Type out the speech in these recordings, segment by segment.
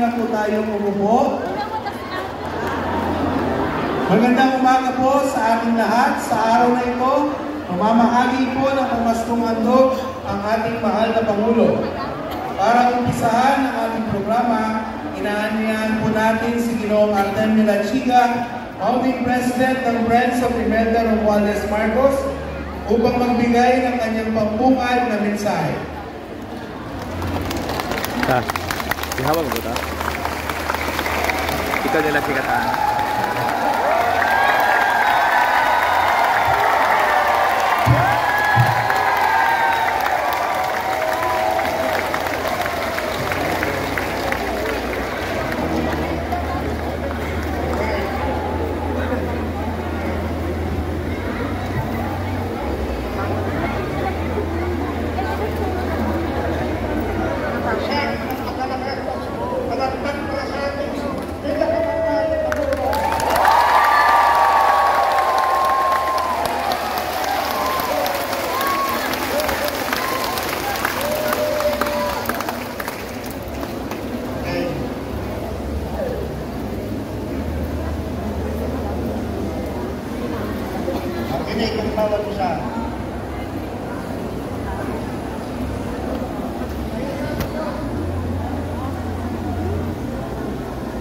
na po tayong umupo. Magandang umaga po sa ating lahat. Sa araw na ito, mamamahagi po ng pamaskong handog ang ating mahal na Pangulo. Para umpisahan ang ating programa, inaanyayahan po natin si Ginoong Artemio Lachiga, Founding President ng Friends of Imelda Romualdez Marcos, upang magbigay ng kanyang pambungad na mensahe. Ihawag mo ba? Ikaw nila kikataan.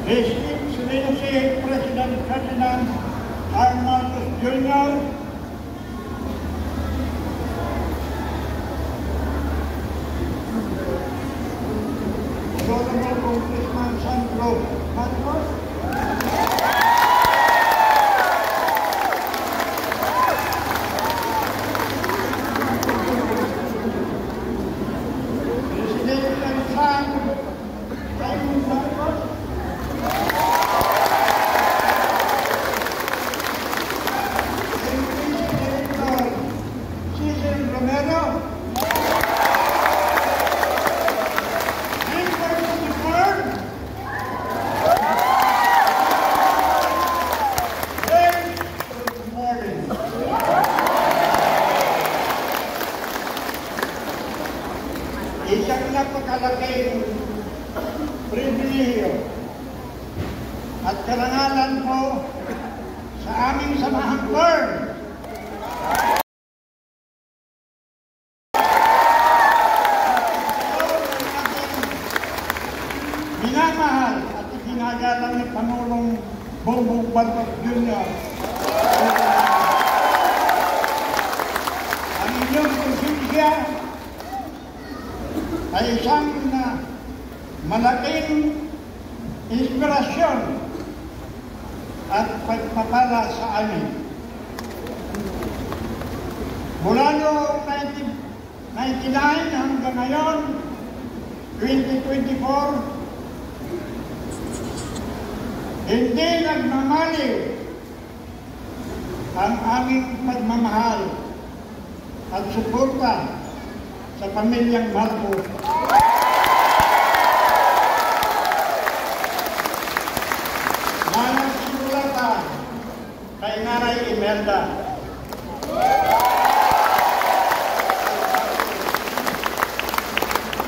Si President Ferdinand R. Marcos Jr. Honorable Congressman Sandro Marcos, President ng San Simon Marcos, isang napakalaking pribilehiyo at karangalan po sa aming samahang firm minamahal at itinagalang ni Pangulong Bongbong Marcos Jr. Ang inyong konsensya ay isang malaking inspirasyon at pagpapala sa amin. Mula noong 1999 hanggang ngayon, 2024, hindi nagmamaliw ang aming pagmamahal at suporta sa pamilyang Marcos. Na nagsimulatan kay Nanay Imelda.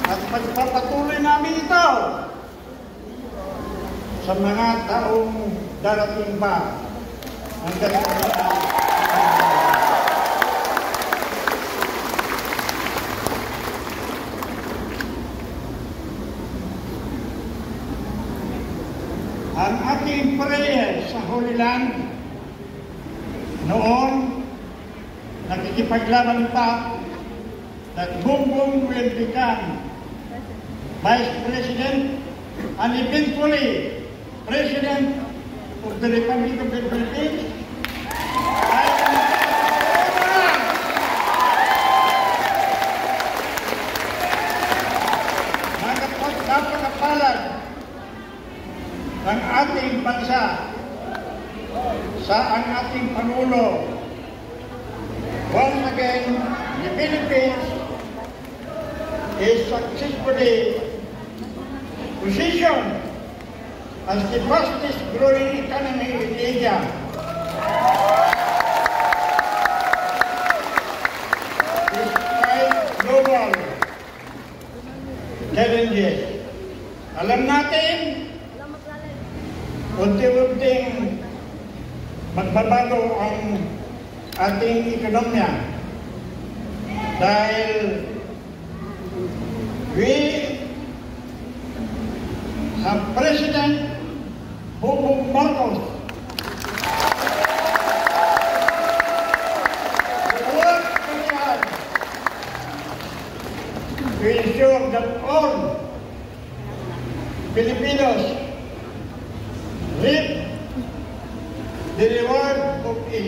At pagpapatuloy namin ito sa mga taong darating pa hanggang sa ang ating prayer sa Holy Land noon nakikipaglaban pa that Bongbong will become Vice President and eventually President of the Republic of the Philippines. Napakapalag ng ating bansa sa ang ating Pangulo. Once again, the Philippines is successfully positioned as the fastest growing economy in Asia. Despite global challenges, alam natin unti-unting magbabago ang ating ekonomiya dahil we have President Bongbong Marcos who worked very hard to ensure that all Filipinos reap the reward of a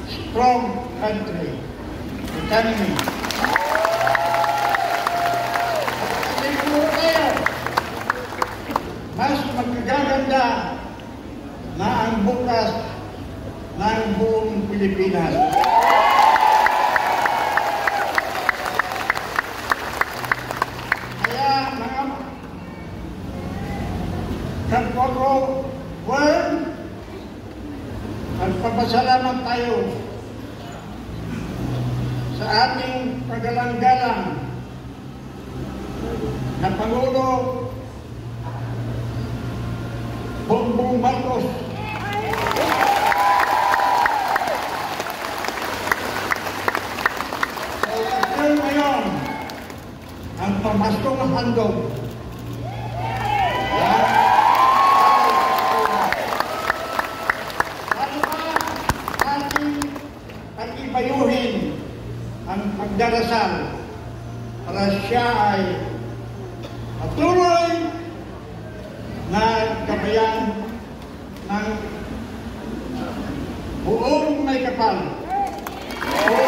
strong country, economy. Siguro kayo, mas magaganda na ang bukas ng buong Pilipinas. Kaya mga kapwa ko, nagpapasalamat tayo sa ating pagalang-galang na Pangulo Bongbong Marcos. So, ito ngayon ang pamastong handog payuhin ang pagdarasal para siya ay patuloy na gabayan ng buong may kapal o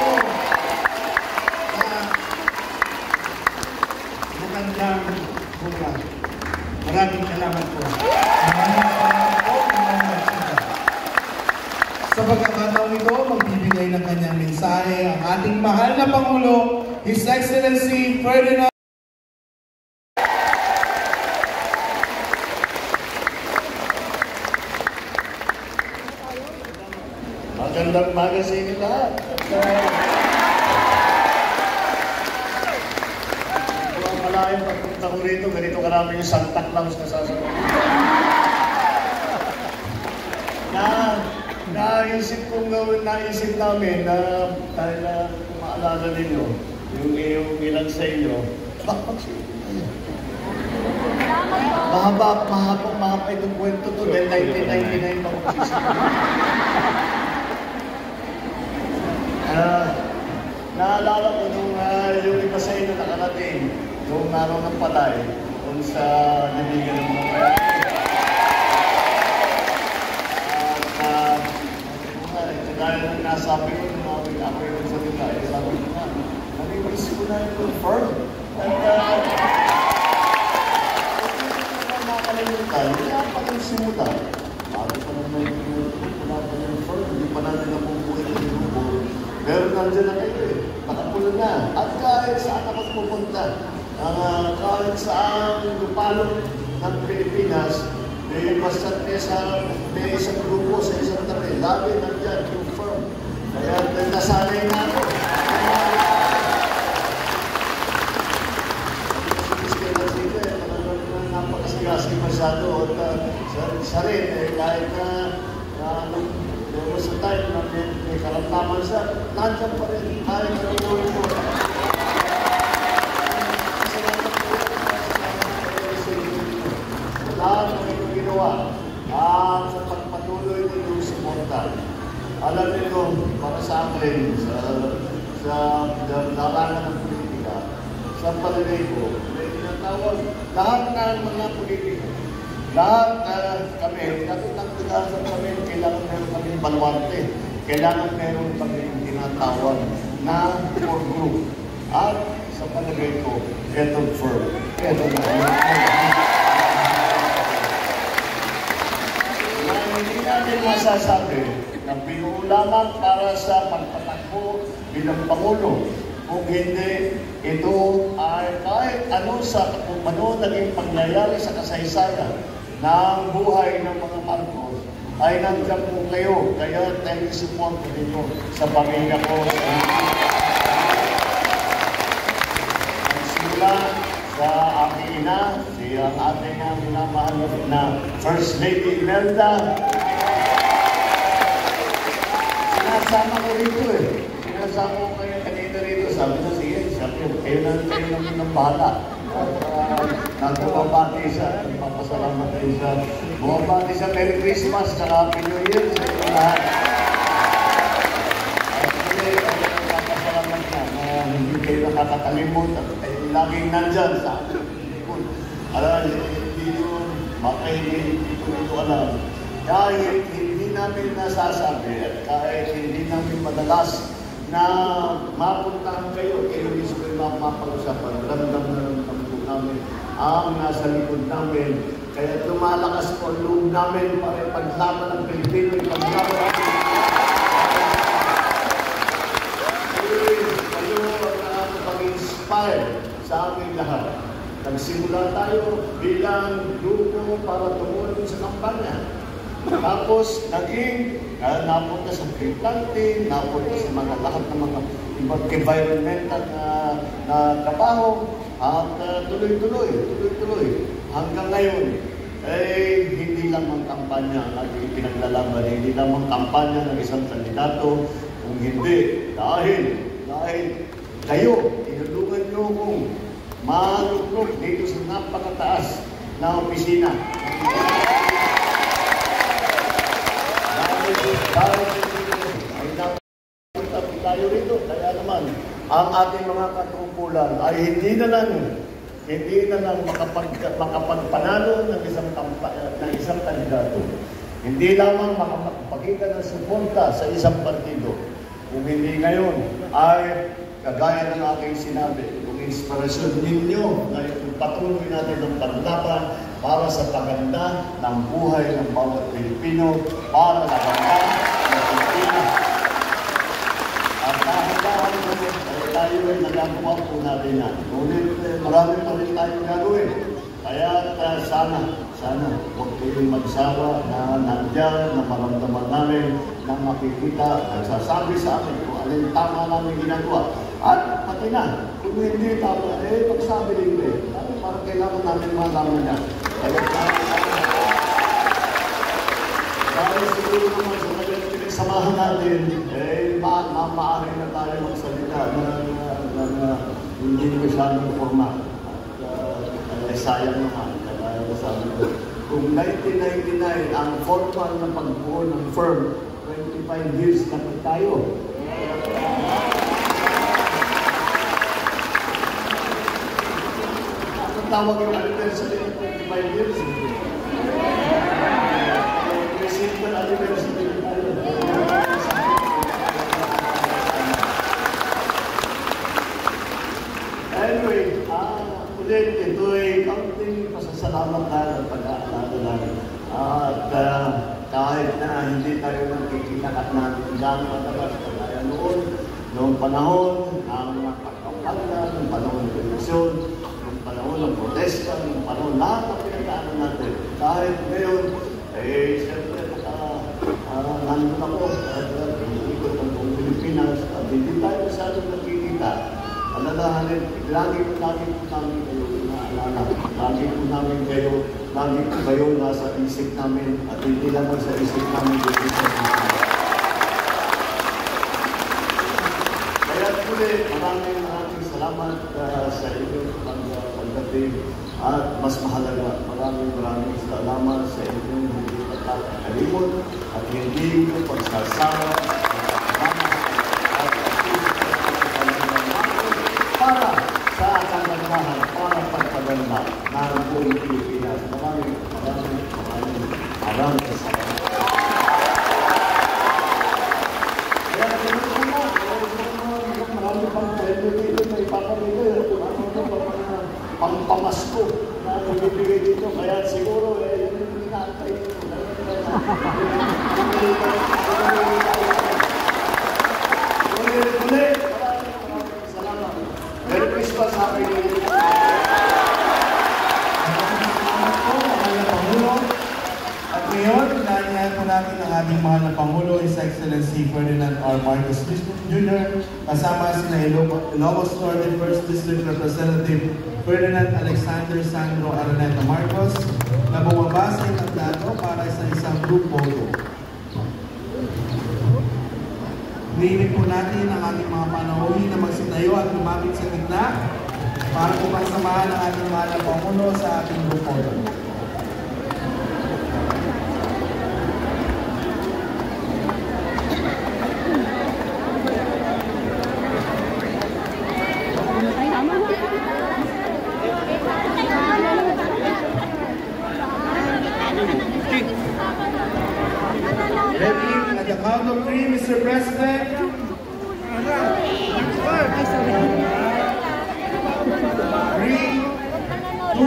magandang bukas. Maraming salamat po. Sa pagkakataong ito, magbibigay ng kanyang mensahe ang ating mahal na Pangulo, His Excellency Ferdinand. Magandang umaga sa inyo lahat. Kung malaking pagpunta ko rito, ganito karami yung Santa Claus na sasagot. Naisip namin na dahil na maalala ninyo, yung ilan sa inyo, mahaba itong kwento to dahil 1999 pa ko naalala ko nung yung iba sa inyo nakarating, yung araw ng palay, kung sa nabigyan ng mga kaya. Dahil nang nasabi ko nung ako yung salita, sabi ko na, nag-iwalis ko na yung confirm. At nakakalimutan, wala pa rin simula. Bago pa naman wala pa rin confirm, hindi pa natin napupukin ng grupo. Pero nandiyan na kayo eh, nakapulo na. At kahit saan ako pupunta, kahit saan lupalong ng Pilipinas, may isang grupo sa isang tabi, lagi nandiyan, confirm. Kaya nasanay na ako. Napakasigasig masyado at sa rin, kahit na sa time na may karamdaman siya, nandiyan pa rin, kahit na inuwi po. Lahat ng ito ginawa ang pagpatuloy nito sa Montal. Alam nito, para sa akin, sa larangan ng politika, sa palagay ko, may tinatawag lahat ng mga politika. Lahat kami, nakitang kami, kailangan meron kami baluarte. Kailangan meron kami tinatawag na core group. At sa palagay ko, etong firm. Etong hindi natin masasabi na binuo lamang para sa pagpatakbo bilang Pangulo. Kung hindi, ito ay kahit ano kung ano naging pangyayari sa kasaysayan ng buhay ng mga Marcos, ay nandiyan po kayo. Kaya tayo support ninyo sa pamilya ko. Nagsimula sa aking ina, si ang ating minamahal na First Lady Imelda. Sinasama ko rito eh. Sinasama ko kayo kanina rito. Sabi na, sige, sabi ko, kayo namin ng bahala. Nagpapabati sa, nagpapasalamat kayo sa, bumabati sa Merry Christmas, sa Happy New Year, sa inyo lahat. Nagpapasalamat na hindi kayo nakakatalimot at kayo laging nandyan sa ating likod. Alam, hindi yun, baka hindi ko alam. Kahit hindi namin nasasabi at kahit hindi namin madalas na mapuntahan kayo mismo yung mapag-usapan, ramdam po namin ang nasa likod namin. Kaya lumalakas po ang loob namin para ipaglaban ng Pilipino, ipaglaban ng Pilipino. Kayo ang nakakapag-inspire sa aming lahat. Nagsimula tayo bilang grupo para tumulong sa kampanya. Tapos, naging napunta sa tree planting, napunta sa mga lahat ng mga ibang environmental na trabaho, at tuloy-tuloy. Hanggang ngayon, hindi lang ang kampanya ang ating pinaglalaban, hindi lang ang kampanya ng isang kandidato, kung hindi, dahil kayo, tinulungan nyo kong maluklok dito sa napakataas na opisina. Ay napunta tayo rito. Kaya naman, ang ating mga katungkulan ay hindi na lang makapagpanalo ng isang kandidato. Hindi lamang makapagpakita ng suporta sa isang partido. Kung hindi ngayon ay kagaya ng aking sinabi, kung inspirasyon ninyo na patuloy natin ang paglaban para sa paganda ng buhay ng bawat Pilipino, para sa paganda ng Pilipino. At dahan-dahan tayo ay nagagawa po natin yan. Ngunit marami pa rin tayong gagawin. Kaya sana huwag kayong magsawa na nandiyan, na maramdaman namin, na makikita, nagsasabi sa akin kung alin tama namin ginagawa. At pati na, kung hindi tama, pagsabi din ko parang kailangan natin malaman niya. Dahil siguro naman sa mga pinagsamahan natin, maaari na tayo magsalita na hindi masyadong format. At sayang naman, kaya sabi ko, kung 1999 ang formal na pagbuo ng firm, 25 years na po tayo. Tawag yung anniversary ng 25 years. Simple anniversary tayo. Anyway, ulit ito ay kaunting pasasalamat tayo at pag-aalala namin. At kahit na hindi tayo nakikita at natin gano'ng matalas kaya noong panahon ng pagkampanya, noong panahon ng eleksyon, panahon ng protesta, ng panahon, lahat ng pinagdaanan natin. Kahit ngayon, siyempre, nandun ako, ikot ng buong Pilipinas, at hindi tayo masyadong nakikita. Alalahanin, lagi po namin kayo inaalala. Lagi po namin kayo, lagi po kayo nasa isip namin, at hindi lamang sa isip namin, hindi sa isip namin. Kaya ulit, maraming salamat sa inyong pagdating at mas mahalaga, maraming salamat sa inyong hindi pagkakalimot at hindi nyo pagsasama para sa kagandahan, para pagpaganda ng buong Pilipinas. Maraming salamat. Pang-pamasko na ibibigay dito. Kaya siguro, yun yung inaantay dito. Ulit, maraming salamat. Merry Christmas, Happy New Year. Salamat po, mahal na Pangulo. At ngayon, nanayan po natin ang ating mahal na Pangulo, His Excellency Ferdinand R. Marcos Jr. Kasama sina Ilocos Norte 1st District Representative Ferdinand Alexander Sandro Araneta Marcos na bumaba sa entablado para sa isang group photo. Hinihiling po natin ang ating mga panauhin na magsitayo at lumapit sa gitna para po pagsamahan ang ating mahal na Pangulo sa ating group photo. Ready? At the count of 3, Mr. President. 3, 2,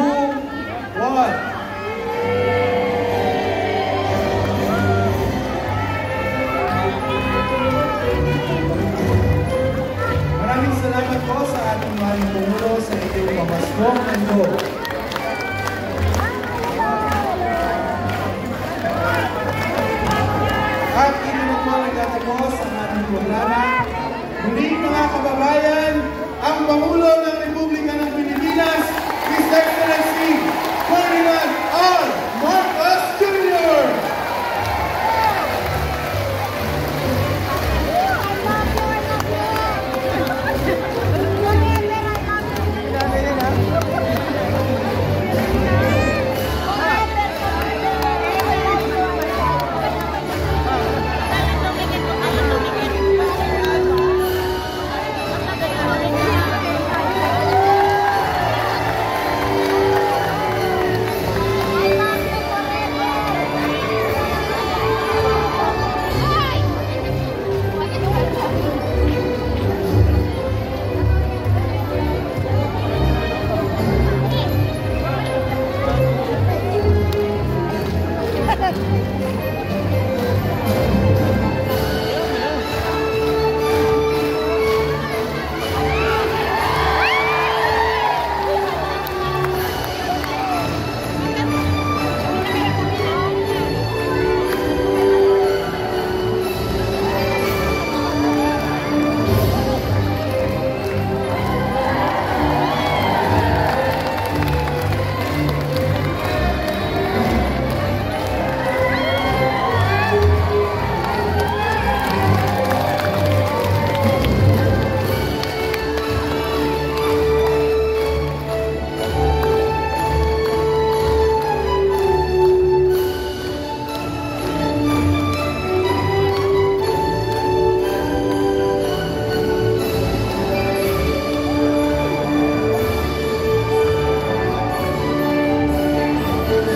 1. Maraming salamat po sa ating mahal na Pangulo sa inyong mamaskong mundo. At ito na po nagtatapos ang ating programa. Muli mga kababayan, ang Pangulo ng Republika ng Pilipinas, His Excellency Ferdinand R. Marcos Jr.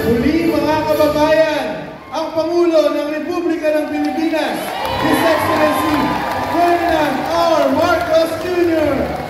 Muli mga kababayan, ang Pangulo ng Republika ng Pilipinas, His Excellency Ferdinand R. Marcos Jr.